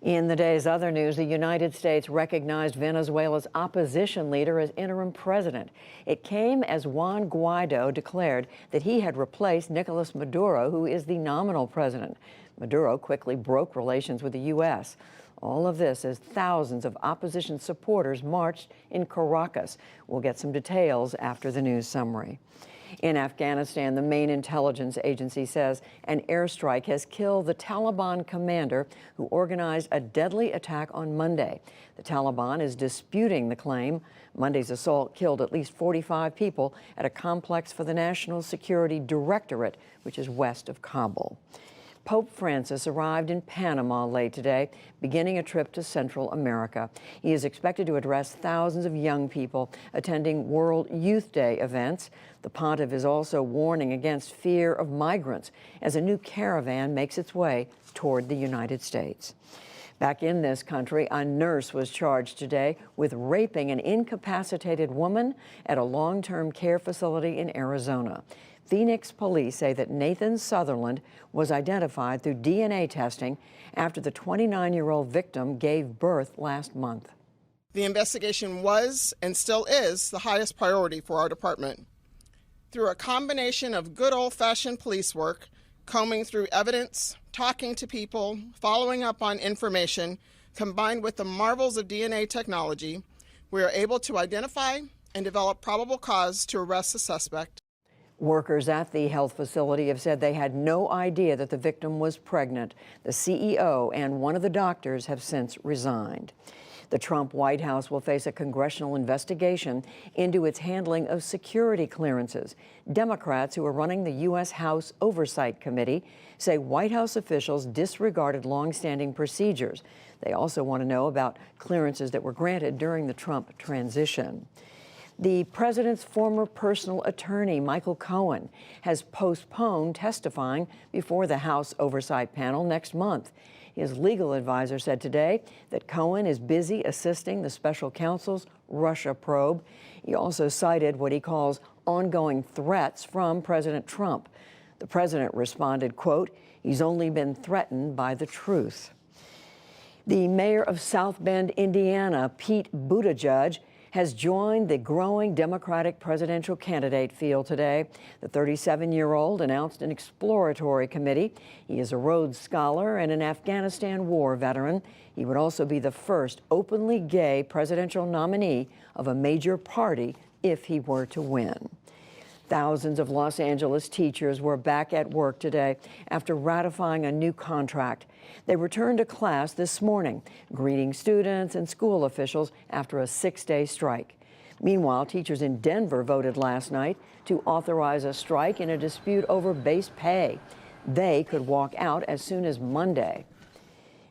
In the day's other news, the United States recognized Venezuela's opposition leader as interim president. It came as Juan Guaido declared that he had replaced Nicolas Maduro, who is the nominal president. Maduro quickly broke relations with the U.S. All of this as thousands of opposition supporters marched in Caracas. We'll get some details after the news summary. In Afghanistan, the main intelligence agency says an airstrike has killed the Taliban commander who organized a deadly attack on Monday. The Taliban is disputing the claim. Monday's assault killed at least 45 people at a complex for the National Security Directorate, which is west of Kabul. Pope Francis arrived in Panama late today, beginning a trip to Central America. He is expected to address thousands of young people attending World Youth Day events. The pontiff is also warning against fear of migrants as a new caravan makes its way toward the United States. Back in this country, a nurse was charged today with raping an incapacitated woman at a long-term care facility in Arizona. Phoenix police say that Nathan Sutherland was identified through DNA testing after the 29-year-old victim gave birth last month. The investigation was and still is the highest priority for our department. Through a combination of good old-fashioned police work, combing through evidence, talking to people, following up on information, combined with the marvels of DNA technology, we are able to identify and develop probable cause to arrest the suspect. Workers at the health facility have said they had no idea that the victim was pregnant. The CEO and one of the doctors have since resigned. The Trump White House will face a congressional investigation into its handling of security clearances. Democrats who are running the U.S. House Oversight Committee say White House officials disregarded longstanding procedures. They also want to know about clearances that were granted during the Trump transition. The president's former personal attorney, Michael Cohen, has postponed testifying before the House Oversight Panel next month. His legal advisor said today that Cohen is busy assisting the special counsel's Russia probe. He also cited what he calls ongoing threats from President Trump. The president responded, quote, "He's only been threatened by the truth." The mayor of South Bend, Indiana, Pete Buttigieg, has joined the growing Democratic presidential candidate field today. The 37-year-old announced an exploratory committee. He is a Rhodes Scholar and an Afghanistan war veteran. He would also be the first openly gay presidential nominee of a major party if he were to win. Thousands of Los Angeles teachers were back at work today after ratifying a new contract. They returned to class this morning, greeting students and school officials after a 6-day strike. Meanwhile, teachers in Denver voted last night to authorize a strike in a dispute over base pay. They could walk out as soon as Monday.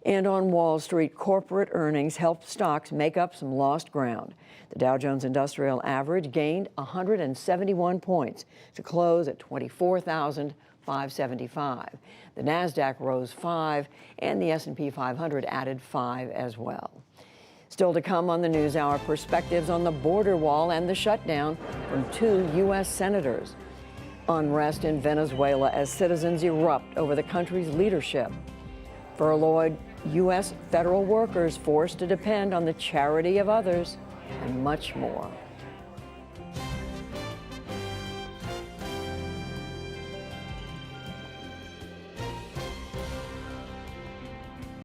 And on Wall Street, corporate earnings helped stocks make up some lost ground. The Dow Jones Industrial Average gained 171 points to close at 24,575. The Nasdaq rose 5, and the S&P 500 added 5 as well. Still to come on the NewsHour, perspectives on the border wall and the shutdown from 2 U.S. senators. Unrest in Venezuela as citizens erupt over the country's leadership. Furloughed U.S. federal workers forced to depend on the charity of others, and much more.